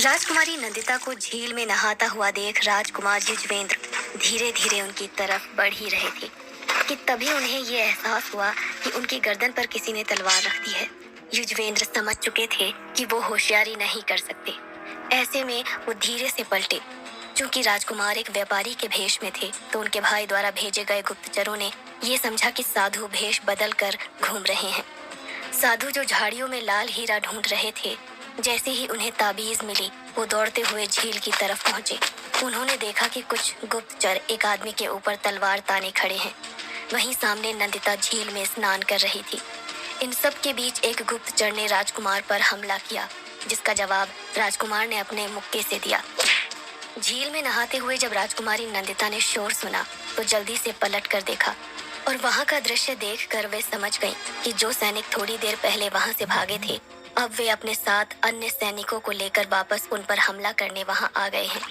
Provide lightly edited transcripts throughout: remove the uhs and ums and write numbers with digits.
राजकुमारी नंदिता को झील में नहाता हुआ देख राजकुमार युजवेंद्र धीरे धीरे उनकी तरफ बढ़ ही रहे थे कि तभी उन्हें ये एहसास हुआ कि उनकी गर्दन पर किसी ने तलवार रख दी है। युजवेंद्र समझ चुके थे कि वो होशियारी नहीं कर सकते। ऐसे में वो धीरे से पलटे। चूंकि राजकुमार एक व्यापारी के भेष में थे तो उनके भाई द्वारा भेजे गए गुप्तचरों ने ये समझा कि साधु भेष बदल कर घूम रहे हैं। साधु जो झाड़ियों में लाल हीरा ढूंढ रहे थे, जैसे ही उन्हें ताबीज मिली वो दौड़ते हुए झील की तरफ पहुंचे। उन्होंने देखा कि कुछ गुप्तचर एक आदमी के ऊपर तलवार ताने खड़े हैं। वहीं सामने नंदिता झील में स्नान कर रही थी। इन सब के बीच एक गुप्तचर ने राजकुमार पर हमला किया, जिसका जवाब राजकुमार ने अपने मुक्के से दिया। झील में नहाते हुए जब राजकुमारी नंदिता ने शोर सुना तो जल्दी से पलट कर देखा और वहां का दृश्य देखकर वे समझ गईं कि जो सैनिक थोड़ी देर पहले वहां से भागे थे, अब वे अपने साथ अन्य सैनिकों को लेकर वापस उन पर हमला करने वहां आ गए हैं।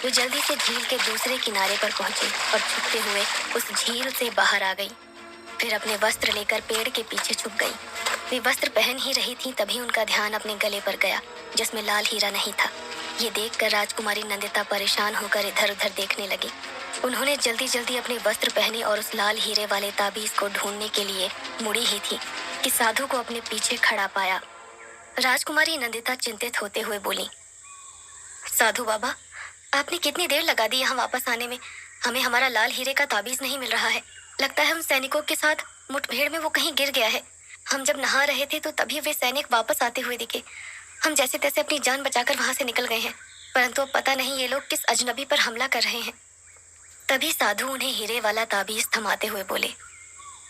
वे जल्दी से झील के दूसरे किनारे पर पहुंचे और छुपते हुए उस झील से बाहर आ गई। फिर अपने वस्त्र लेकर पेड़ के पीछे छुप गई। वे वस्त्र पहन ही रही थी तभी उनका ध्यान अपने गले पर गया, जिसमें लाल हीरा नहीं था। ये देखकर राजकुमारी नंदिता परेशान होकर इधर उधर देखने लगी। उन्होंने जल्दी जल्दी अपने वस्त्र पहने और उस लाल हीरे वाले ताबीज को ढूंढने के लिए मुड़ी ही थी कि साधु को अपने पीछे खड़ा पाया। राजकुमारी नंदिता चिंतित होते हुए बोली, साधु बाबा, आपने कितनी देर लगा दी यहाँ वापस आने में? हमें हमारा लाल हीरे का ताबीज नहीं मिल रहा है। लगता है हम सैनिकों के साथ मुठभेड़ में वो कहीं गिर गया है। हम जब नहा रहे थे तो तभी वे सैनिक वापस आते हुए दिखे। हम जैसे तैसे अपनी जान बचाकर वहां से निकल गए हैं, परंतु अब पता नहीं ये लोग किस अजनबी पर हमला कर रहे हैं। तभी साधु उन्हें हीरे वाला ताबीज थमाते हुए बोले,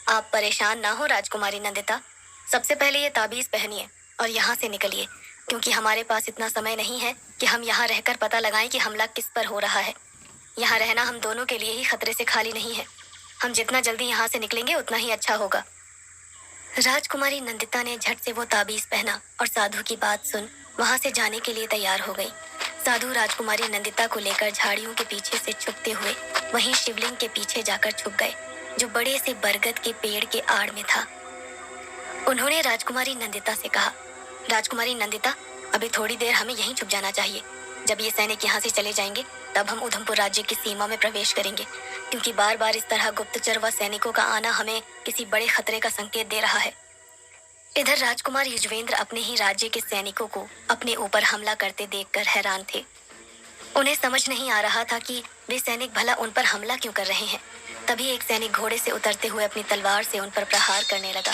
आप परेशान ना हो राजकुमारी नंदिता। सबसे पहले ये ताबीज पहनिए और यहाँ से निकलिए, क्योंकि हमारे पास इतना समय नहीं है कि हम यहाँ रहकर पता लगाएं कि हमला किस पर हो रहा है। यहाँ रहना हम दोनों के लिए ही खतरे से खाली नहीं है। हम जितना जल्दी यहाँ से निकलेंगे उतना ही अच्छा होगा। राजकुमारी नंदिता ने झट से वो ताबीज पहना और साधु की बात सुन वहां से जाने के लिए तैयार हो गई। साधु राजकुमारी नंदिता को लेकर झाड़ियों के पीछे से छुपते हुए वहीं शिवलिंग के पीछे जाकर छुप गए, जो बड़े से बरगद के पेड़ के आड़ में था। उन्होंने राजकुमारी नंदिता से कहा, राजकुमारी नंदिता, अभी थोड़ी देर हमें यहीं छुप जाना चाहिए। जब ये सैनिक यहाँ से चले जाएंगे तब हम उधमपुर राज्य की सीमा में प्रवेश करेंगे, क्योंकि बार बार इस तरह गुप्तचर व सैनिकों का आना हमें किसी बड़े खतरे का संकेत दे रहा है। इधर राजकुमार युजवेंद्र अपने ही राज्य के सैनिकों को अपने ऊपर हमला करते देखकर हैरान थे। उन्हें समझ नहीं आ रहा था कि वे सैनिक भला उन पर हमला क्यों कर रहे हैं। तभी एक सैनिक घोड़े से उतरते हुए अपनी तलवार से उन पर प्रहार करने लगा।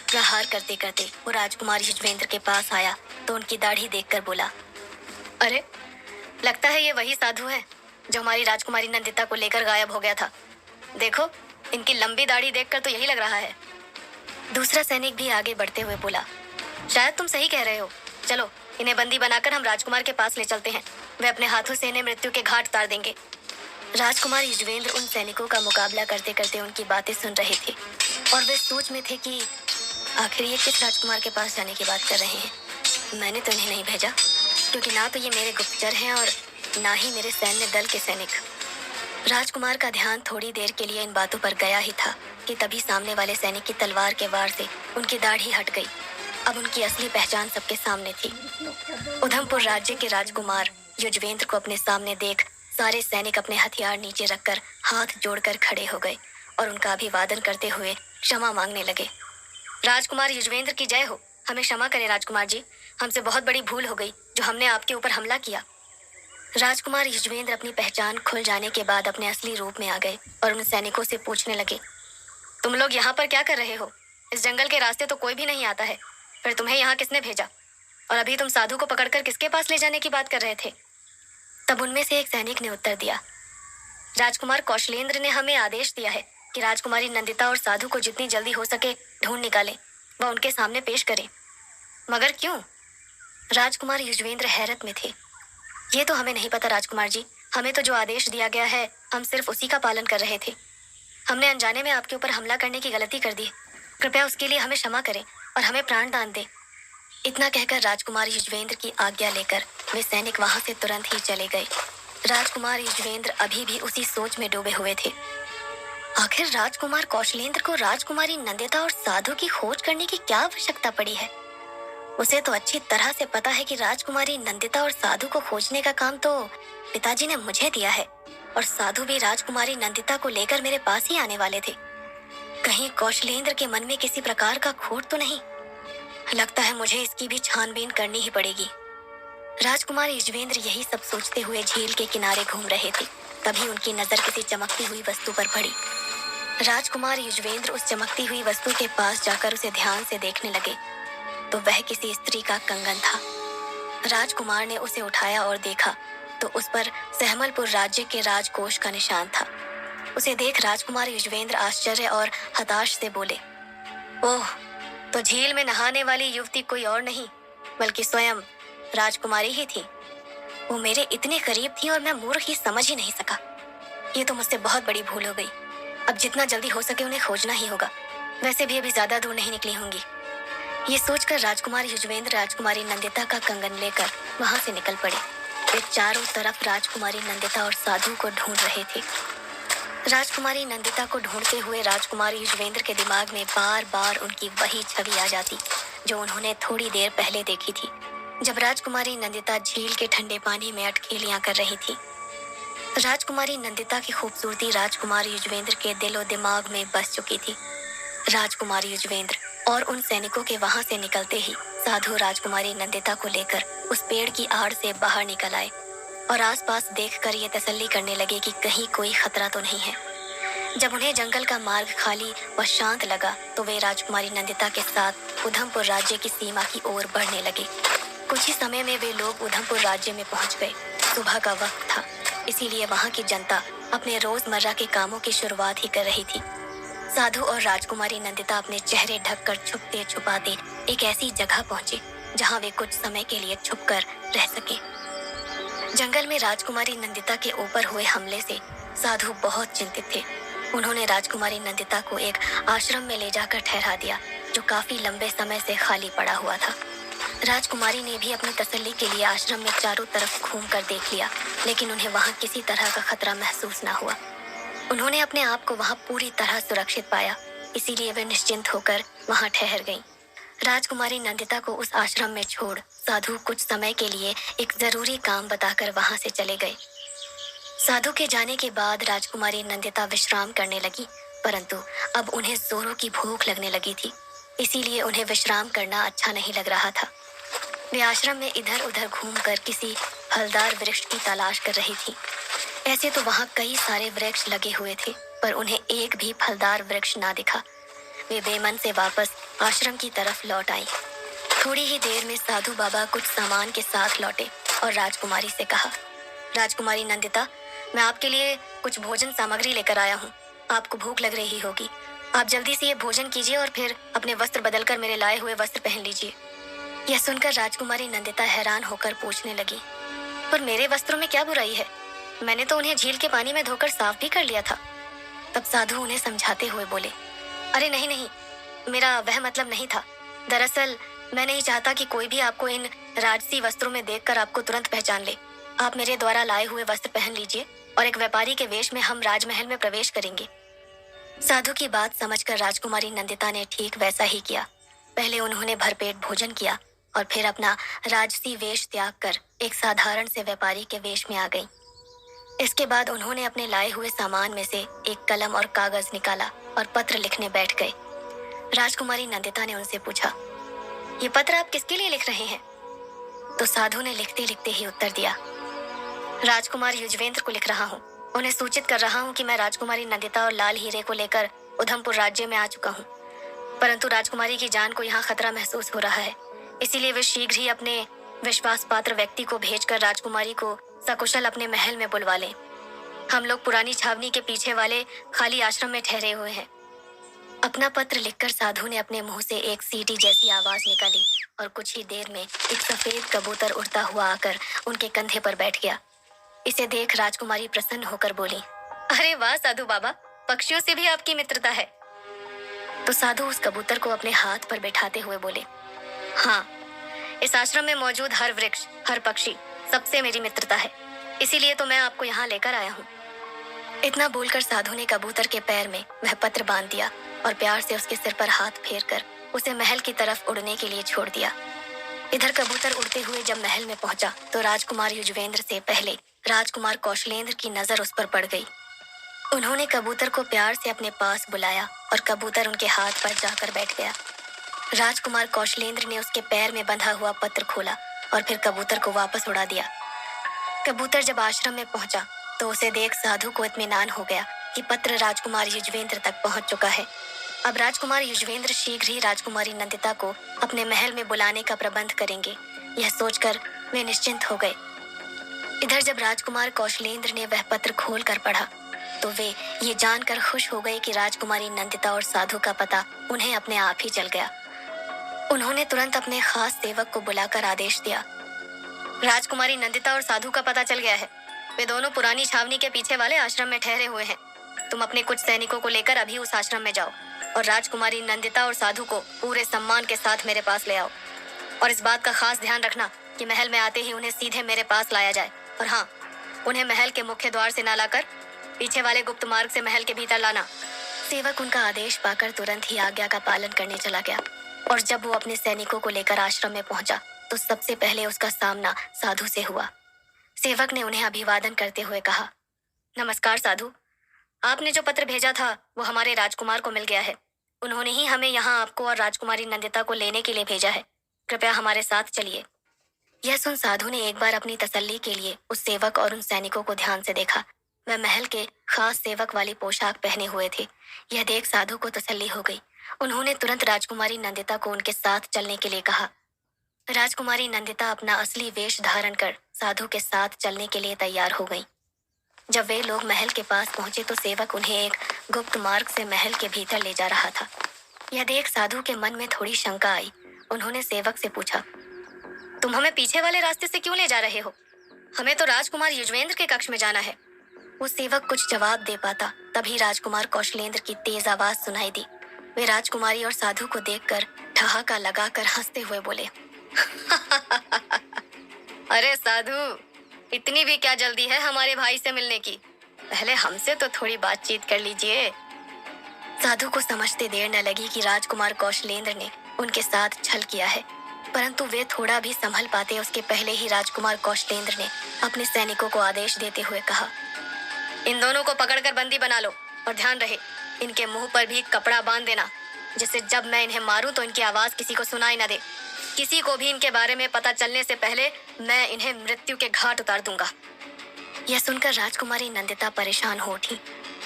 प्रहार करते करते वो राजकुमार युजवेंद्र के पास आया तो उनकी दाढ़ी देखकर बोला, अरे, लगता है ये वही साधु है जो हमारी राजकुमारी नंदिता को लेकर गायब हो गया था। देखो, इनकी लंबी दाढ़ी देखकर तो यही लग रहा है। दूसरा सैनिक भी आगे बढ़ते हुए बोला, शायद तुम सही कह रहे हो। चलो, इन्हें बंदी बनाकर हम राजकुमार के पास ले चलते हैं। वे अपने हाथों से इन्हें मृत्यु के घाट उतार देंगे। राजकुमार युजवेंद्र उन सैनिकों का मुकाबला करते करते उनकी बातें सुन रहे थे और वे सोच में थे कि आखिर ये किस राजकुमार के पास जाने की बात कर रहे हैं। मैंने तो इन्हें नहीं भेजा, क्योंकि ना तो ये मेरे गुप्तचर हैं और ना ही मेरे सैन्य दल के सैनिक। राजकुमार का ध्यान थोड़ी देर के लिए इन बातों पर गया ही था कि तभी सामने वाले सैनिक की तलवार के वार से उनकी दाढ़ी हट गई। अब उनकी असली पहचान सबके सामने थी। उधमपुर राज्य के राजकुमार युजवेंद्र को अपने सामने देख सारे सैनिक अपने हथियार नीचे रखकर हाथ जोड़कर खड़े हो गए और उनका अभिवादन करते हुए क्षमा मांगने लगे। राजकुमार युजवेंद्र की जय हो। हमें क्षमा करें राजकुमार जी, हमसे बहुत बड़ी भूल हो गई जो हमने आपके ऊपर हमला किया। राजकुमार युजवेंद्र अपनी पहचान खुल जाने के बाद अपने असली रूप में आ गए और उन सैनिकों से पूछने लगे, तुम लोग यहाँ पर क्या कर रहे हो? इस जंगल के रास्ते तो कोई भी नहीं आता है। फिर तुम्हें यहाँ किसने भेजा? और अभी तुम साधु को पकड़कर किसके पास ले जाने की बात कर रहे थे? तब उनमें से एक सैनिक ने उत्तर दिया, राजकुमार कौशलेंद्र ने हमें आदेश दिया है कि राजकुमारी नंदिता और साधु को जितनी जल्दी हो सके ढूंढ निकालें व उनके सामने पेश करें। मगर क्यों? राजकुमार युजवेंद्र हैरत में थे। ये तो हमें नहीं पता राजकुमार जी। हमें तो जो आदेश दिया गया है हम सिर्फ उसी का पालन कर रहे थे। हमने अनजाने में आपके ऊपर हमला करने की गलती कर दी। कृपया उसके लिए हमें क्षमा करें और हमें प्राण दान दें। इतना कहकर राजकुमार युजवेंद्र की आज्ञा लेकर वे सैनिक वहां से तुरंत ही चले गए। राजकुमार युजवेंद्र अभी भी उसी सोच में डूबे हुए थे। आखिर राजकुमार कौशलेंद्र को राजकुमारी नंदिता और साधु की खोज करने की क्या आवश्यकता पड़ी है? उसे तो अच्छी तरह से पता है कि राजकुमारी नंदिता और साधु को खोजने का काम तो पिताजी ने मुझे दिया है, और साधु भी राजकुमारी नंदिता को लेकर मेरे पास ही आने वाले थे। कहीं कौशलेंद्र के मन में किसी प्रकार का खोट तो नहीं। लगता है मुझे इसकी भी छानबीन करनी ही पड़ेगी। राजकुमार युजवेंद्र यही सब सोचते हुए झील के किनारे घूम रहे थे। तभी उनकी नजर किसी चमकती हुई वस्तु पर पड़ी। राजकुमार युजवेंद्र उस चमकती हुई वस्तु के पास जाकर उसे ध्यान से देखने लगे तो वह किसी स्त्री का कंगन था। राजकुमार ने उसे उठाया और देखा तो उस पर सहमलपुर राज्य के राजकोष का निशान था। उसे देख राजकुमार युजवेंद्र आश्चर्य और हताश से बोले, ओह, तो झील में नहाने वाली युवती कोई और नहीं बल्कि स्वयं राजकुमारी ही थी। वो मेरे इतने करीब थी और मैं मूर्ख ही समझ ही नहीं सका। ये तो मुझसे बहुत बड़ी भूल हो गई। अब जितना जल्दी हो सके उन्हें खोजना ही होगा। वैसे भी अभी ज्यादा दूर नहीं निकली होंगी। ये सोचकर राजकुमार युजवेंद्र राजकुमारी नंदिता का कंगन लेकर वहां से निकल पड़े। वे चारों तरफ राजकुमारी नंदिता और साधु को ढूंढ रहे थे। राजकुमारी नंदिता को ढूंढते हुए राजकुमार युजवेंद्र के दिमाग में बार बार उनकी वही छवि आ जाती जो उन्होंने थोड़ी देर पहले देखी थी, जब राजकुमारी नंदिता झील के ठंडे पानी में अटखेलियां कर रही थी। राजकुमारी नंदिता की खूबसूरती राजकुमार युजवेंद्र के दिलो दिमाग में बस चुकी थी। राजकुमार युजवेंद्र और उन सैनिकों के वहां से निकलते ही साधु राजकुमारी नंदिता को लेकर उस पेड़ की आड़ से बाहर निकल आए और आसपास देखकर ये तसल्ली करने लगे कि कहीं कोई खतरा तो नहीं है। जब उन्हें जंगल का मार्ग खाली व शांत लगा तो वे राजकुमारी नंदिता के साथ उधमपुर राज्य की सीमा की ओर बढ़ने लगे। कुछ ही समय में वे लोग उधमपुर राज्य में पहुंच गए। सुबह का वक्त था, इसीलिए वहां की जनता अपने रोजमर्रा के कामों की शुरुआत ही कर रही थी। साधु और राजकुमारी नंदिता अपने चेहरे ढककर छुपते छुपाते एक ऐसी जगह पहुंचे जहां वे कुछ समय के लिए छुपकर रह सके। जंगल में राजकुमारी नंदिता के ऊपर हुए हमले से साधु बहुत चिंतित थे। उन्होंने राजकुमारी नंदिता को एक आश्रम में ले जाकर ठहरा दिया जो काफी लंबे समय से खाली पड़ा हुआ था। राजकुमारी ने भी अपनी तसल्ली के लिए आश्रम में चारों तरफ घूमकर देख लिया, लेकिन उन्हें वहां किसी तरह का खतरा महसूस न हुआ। उन्होंने अपने आप को वहां पूरी तरह सुरक्षित पाया, इसीलिए वे निश्चिंत होकर वहां ठहर गईं। राजकुमारी नंदिता को उस आश्रम में छोड़ साधु कुछ समय के लिए एक जरूरी काम बताकर वहां से चले गए। साधु के जाने के बाद राजकुमारी नंदिता विश्राम करने लगी, परंतु अब उन्हें जोरों की भूख लगने लगी थी, इसीलिए उन्हें विश्राम करना अच्छा नहीं लग रहा था। वे आश्रम में इधर उधर घूमकर किसी फलदार वृक्ष की तलाश कर रही थी। ऐसे तो वहां कई सारे वृक्ष लगे हुए थे, पर उन्हें एक भी फलदार वृक्ष ना दिखा। वे बेमन से वापस आश्रम की तरफ लौट आई। थोड़ी ही देर में साधु बाबा कुछ सामान के साथ लौटे और राजकुमारी से कहा, राजकुमारी नंदिता, मैं आपके लिए कुछ भोजन सामग्री लेकर आया हूँ। आपको भूख लग रही होगी। आप जल्दी से ये भोजन कीजिए और फिर अपने वस्त्र बदलकर मेरे लाए हुए वस्त्र पहन लीजिए। यह सुनकर राजकुमारी नंदिता हैरान होकर पूछने लगी, पर मेरे वस्त्रों में क्या बुराई है? मैंने तो उन्हें झील के पानी में धोकर साफ भी कर लिया था। तब साधु उन्हें समझाते हुए बोले, अरे नहीं नहीं, मेरा वह मतलब नहीं था। दरअसल मैं नहीं चाहता कि कोई भी आपको इन राजसी वस्त्रों में देखकर आपको तुरंत पहचान ले। आप मेरे द्वारा लाए हुए वस्त्र पहन लीजिए और एक व्यापारी के वेश में हम राजमहल में प्रवेश करेंगे। साधु की बात समझकर राजकुमारी नंदिता ने ठीक वैसा ही किया। पहले उन्होंने भरपेट भोजन किया और फिर अपना राजसी वेश त्याग कर एक साधारण से व्यापारी के वेश में आ गईं। इसके बाद उन्होंने अपने लाए हुए सामान में से एक कलम और कागज निकाला और पत्र लिखने बैठ गए। राजकुमारी नंदिता ने उनसे पूछा, ये पत्र आप किसके लिए लिख रहे हैं? तो साधु ने लिखते लिखते ही उत्तर दिया, राजकुमार युजवेंद्र को लिख रहा हूँ। उन्हें सूचित कर रहा हूँ कि मैं राजकुमारी नंदिता और लाल हीरे को लेकर उधमपुर राज्य में आ चुका हूँ, परंतु राजकुमारी की जान को यहाँ खतरा महसूस हो रहा है। इसीलिए वे शीघ्र ही अपने विश्वास पात्र व्यक्ति को भेजकर राजकुमारी को सकुशल अपने महल में बुलवा लें। हम लोग पुरानी छावनी के पीछे वाले खाली आश्रम में ठहरे हुए हैं। अपना पत्र लिखकर साधु ने अपने मुंह से एक सीटी जैसी आवाज निकाली और कुछ ही देर में एक सफेद कबूतर उड़ता हुआ आकर उनके कंधे पर बैठ गया। इसे देख राजकुमारी प्रसन्न होकर बोली, अरे वाह साधु बाबा, पक्षियों से भी आपकी मित्रता है। तो साधु उस कबूतर को अपने हाथ पर बैठाते हुए बोले, हाँ, इस आश्रम में मौजूद हर वृक्ष, हर पक्षी, सबसे मेरी मित्रता है, इसीलिए तो मैं आपको यहाँ लेकर आया हूँ। इतना बोलकर साधु ने कबूतर के पैर में वह पत्र बांध दिया और प्यार से उसके सिर पर हाथ फेरकर उसे महल की तरफ उड़ने के लिए छोड़ दिया। इधर कबूतर उड़ते हुए जब महल में पहुंचा तो राजकुमार युजवेंद्र से पहले राजकुमार कौशलेंद्र की नजर उस पर पड़ गई। उन्होंने कबूतर को प्यार से अपने पास बुलाया और कबूतर उनके हाथ पर जाकर बैठ गया। राजकुमार कौशलेंद्र ने उसके पैर में बंधा हुआ पत्र खोला और फिर कबूतर को वापस उड़ा दिया। कबूतर जब आश्रम में पहुंचा तो उसे देख साधु को इत्मीनान हो गया कि पत्र राजकुमार युजवेंद्र तक पहुंच चुका है। अब राजकुमार युजवेंद्र शीघ्र ही राजकुमारी नंदिता को अपने महल में बुलाने का प्रबंध करेंगे। यह सोचकर वे निश्चिंत हो गए। इधर जब राजकुमार कौशलेंद्र ने वह पत्र खोलकर पढ़ा तो वे ये जानकर खुश हो गए कि राजकुमारी नंदिता और साधु का पता उन्हें अपने आप ही चल गया। उन्होंने तुरंत अपने खास सेवक को बुलाकर आदेश दिया, राजकुमारी नंदिता और साधु का पता चल गया है। वे दोनों पुरानी छावनी के पीछे वाले आश्रम में ठहरे हुए हैं। तुम अपने कुछ सैनिकों को लेकर अभी उस आश्रम में जाओ और राजकुमारी नंदिता और साधु को पूरे सम्मान के साथ मेरे पास ले आओ। और इस बात का खास ध्यान रखना कि महल में आते ही उन्हें सीधे मेरे पास लाया जाए। और हाँ, उन्हें महल के मुख्य द्वार से न लाकर पीछे वाले गुप्त मार्ग से महल के भीतर लाना। सेवक उनका आदेश पाकर तुरंत ही आज्ञा का पालन करने चला गया और जब वो अपने सैनिकों को लेकर आश्रम में पहुंचा तो सबसे पहले उसका सामना साधु से हुआ। सेवक ने उन्हें अभिवादन करते हुए कहा, नमस्कार साधु, आपने जो पत्र भेजा था वो हमारे राजकुमार को मिल गया है। उन्होंने ही हमें यहाँ आपको और राजकुमारी नंदिता को लेने के लिए भेजा है। कृपया हमारे साथ चलिए। यह सुन साधु ने एक बार अपनी तसल्ली के लिए उस सेवक और उन सैनिकों को ध्यान से देखा। वह महल के खास सेवक वाली पोशाक पहने हुए थे। यह देख साधु को तसल्ली हो गई। उन्होंने तुरंत राजकुमारी नंदिता को उनके साथ चलने के लिए कहा। राजकुमारी नंदिता अपना असली वेश धारण कर साधु के साथ चलने के लिए तैयार हो गई। जब वे लोग महल के पास पहुंचे तो सेवक उन्हें एक गुप्त मार्ग से महल के भीतर ले जा रहा था। यह देख साधु के मन में थोड़ी शंका आई। उन्होंने सेवक से पूछा, तुम हमें पीछे वाले रास्ते से क्यों ले जा रहे हो? हमें तो राजकुमार युजवेंद्र के कक्ष में जाना है। वो सेवक कुछ जवाब दे पाता तभी राजकुमार कौशलेंद्र की तेज आवाज सुनाई दी। वे राजकुमारी और साधु को देखकर ठहाका लगाकर हंसते हुए बोले, अरे साधु, इतनी भी क्या जल्दी है हमारे भाई से मिलने की? पहले हमसे तो थोड़ी बातचीत कर लीजिए। साधु को समझते देर न लगी कि राजकुमार कौशलेंद्र ने उनके साथ छल किया है, परंतु वे थोड़ा भी संभल पाते उसके पहले ही राजकुमार कौशलेंद्र ने अपने सैनिकों को आदेश देते हुए कहा, इन दोनों को पकड़कर बंदी बना लो और ध्यान रहे इनके मुंह पर भी कपड़ा बांध देना, जिससे जब मैं इन्हें मारूं तो इनकी आवाज किसी को सुनाई न दे। किसी को भी इनके बारे में पता चलने से पहले मैं इन्हें मृत्यु के घाट उतार दूंगा। यह सुनकर राजकुमारी नंदिता परेशान हो उठी,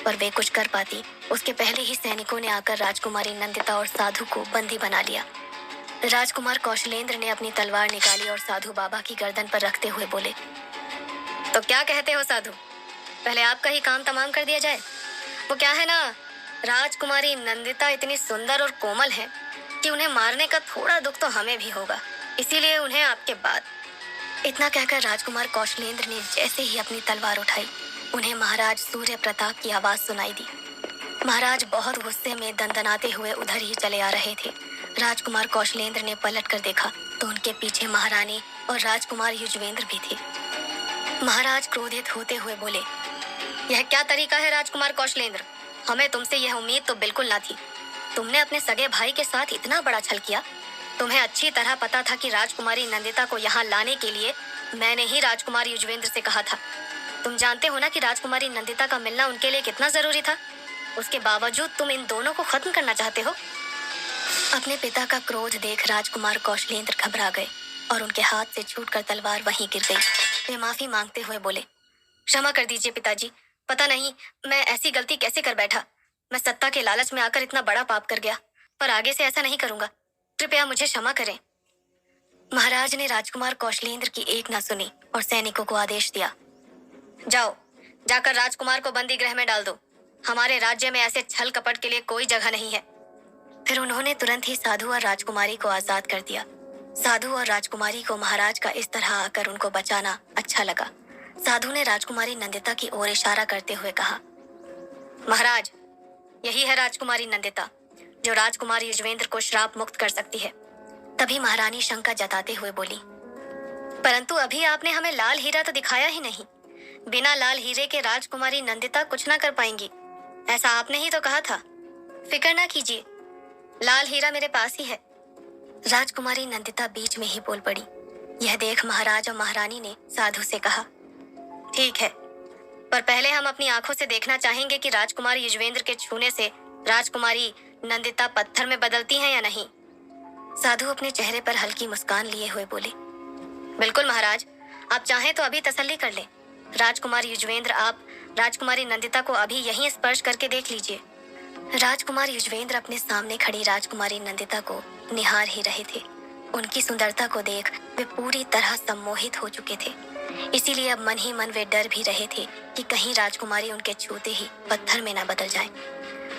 पर वे कुछ कर पाती उसके पहले ही सैनिकों ने आकर राजकुमारी नंदिता और साधु को बंदी बना लिया। राजकुमार कौशलेंद्र ने अपनी तलवार निकाली और साधु बाबा की गर्दन पर रखते हुए बोले, तो क्या कहते हो साधु, पहले आपका ही काम तमाम कर दिया जाए? वो क्या है ना, राजकुमारी नंदिता इतनी सुंदर और कोमल है कि उन्हें मारने का थोड़ा दुख तो हमें भी होगा, इसीलिए उन्हें आपके बाद। इतना कहकर राजकुमार कौशलेंद्र ने जैसे ही अपनी तलवार उठाई, उन्हें महाराज सूर्य प्रताप की आवाज सुनाई दी। महाराज बहुत गुस्से में दंदनाते हुए उधर ही चले आ रहे थे। राजकुमार कौशलेंद्र ने पलट कर देखा तो उनके पीछे महारानी और राजकुमार युजवेंद्र भी थे। महाराज क्रोधित होते हुए बोले, यह क्या तरीका है राजकुमार कौशलेंद्र? हमें तुमसे यह उम्मीद तो बिल्कुल ना थी। तुमने अपने सगे भाई के साथ इतना बड़ा छल किया। तुम्हें अच्छी तरह पता था कि राजकुमारी नंदिता को यहाँ लाने के लिए मैंने ही राजकुमार युजवेंद्र से कहा था। तुम जानते हो ना कि राजकुमारी नंदिता का मिलना उनके लिए कितना जरूरी था। उसके बावजूद तुम इन दोनों को खत्म करना चाहते हो। अपने पिता का क्रोध देख राजकुमार कौशलेंद्र घबरा गए और उनके हाथ से छूटकर तलवार वहीं गिर गई। वे माफी मांगते हुए बोले, क्षमा कर दीजिए पिताजी, पता नहीं मैं ऐसी गलती कैसे कर बैठा। मैं सत्ता के लालच में आकर इतना बड़ा पाप कर गया, पर आगे से ऐसा नहीं करूंगा। कृपया मुझे क्षमा करें। महाराज ने राजकुमार कौशलेंद्र की एक ना सुनी और सैनिकों को आदेश दिया, जाओ, जाकर राजकुमार को बंदी गृह में डाल दो। हमारे राज्य में ऐसे छल कपट के लिए कोई जगह नहीं है। फिर उन्होंने तुरंत ही साधु और राजकुमारी को आजाद कर दिया। साधु और राजकुमारी को महाराज का इस तरह आकर उनको बचाना अच्छा लगा। साधु ने राजकुमारी नंदिता की ओर इशारा करते हुए कहा, महाराज, यही है राजकुमारी नंदिता जो राजकुमार युजवेंद्र को श्राप मुक्त कर सकती है। तभी महारानी शंका जताते हुए बोली, परंतु अभी आपने हमें लाल हीरा तो दिखाया ही नहीं। बिना लाल हीरे के राजकुमारी नंदिता कुछ ना कर पाएंगी, ऐसा आपने ही तो कहा था। फिक्र ना कीजिए, लाल हीरा मेरे पास ही है। राजकुमारी नंदिता बीच में ही बोल पड़ी। यह देख महाराज और महारानी ने साधु से कहा, ठीक है, पर पहले हम अपनी आंखों से देखना चाहेंगे कि राजकुमार युजवेंद्र के छूने से राजकुमारी नंदिता पत्थर में बदलती हैं या नहीं। साधु अपने चेहरे पर हल्की मुस्कान लिए हुए बोले, बिल्कुल महाराज, आप चाहें तो अभी तसल्ली कर लें। राजकुमार युजवेंद्र, आप राजकुमारी नंदिता को अभी यहीं स्पर्श करके देख लीजिए। राजकुमार युजवेंद्र अपने सामने खड़ी राजकुमारी नंदिता को निहार ही रहे थे। उनकी सुंदरता को देख वे पूरी तरह सम्मोहित हो चुके थे। इसीलिए अब मन ही मन वे डर भी रहे थे कि कहीं राजकुमारी उनके छूते ही पत्थर में न बदल जाए।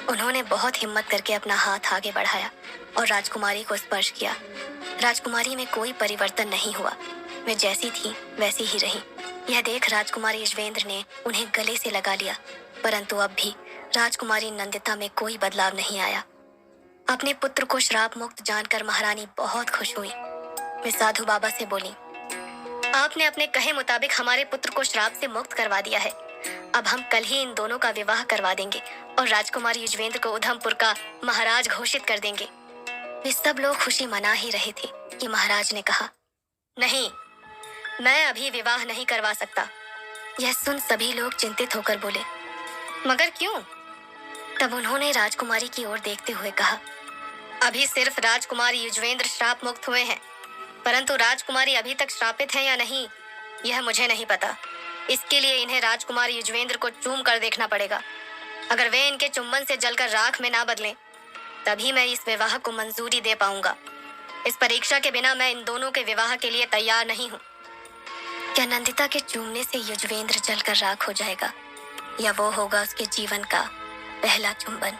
उन्होंने बहुत हिम्मत करके अपना हाथ आगे बढ़ाया और राजकुमारी को स्पर्श किया। राजकुमारी में कोई परिवर्तन नहीं हुआ, वे जैसी थी वैसी ही रही। यह देख राजकुमार युजवेंद्र ने उन्हें गले से लगा लिया, परंतु अब भी राजकुमारी नंदिता में कोई बदलाव नहीं आया। अपने पुत्र को श्राप मुक्त जानकर महारानी बहुत खुश हुई। वे साधु बाबा से बोली, आपने अपने कहे मुताबिक हमारे पुत्र को श्राप से मुक्त करवा दिया है। अब हम कल ही इन दोनों का विवाह करवा देंगे और राजकुमार युजवेंद्र को उधमपुर का महाराज घोषित कर देंगे। वे सब लोग खुशी मना ही रहे थे कि महाराज ने कहा, नहीं, मैं अभी विवाह नहीं करवा सकता। यह सुन सभी लोग चिंतित होकर बोले, मगर क्यों? तब उन्होंने राजकुमारी की ओर देखते हुए कहा, अभी सिर्फ राजकुमार युजवेंद्र श्राप मुक्त हुए हैं, परंतु राजकुमारी अभी तक श्रापित है या नहीं यह मुझे नहीं पता। इसके लिए इन्हें राजकुमार युजवेंद्र को चूम कर देखना पड़ेगा। अगर वे इनके चुंबन से जलकर राख में ना बदलें, तभी मैं इस विवाह को मंजूरी दे पाऊंगा। इस परीक्षा के बिना मैं इन दोनों के विवाह के लिए तैयार नहीं हूँ। क्या नंदिता के चूमने से युजवेंद्र जलकर राख हो जाएगा, या वो होगा उसके जीवन का पहला चुंबन?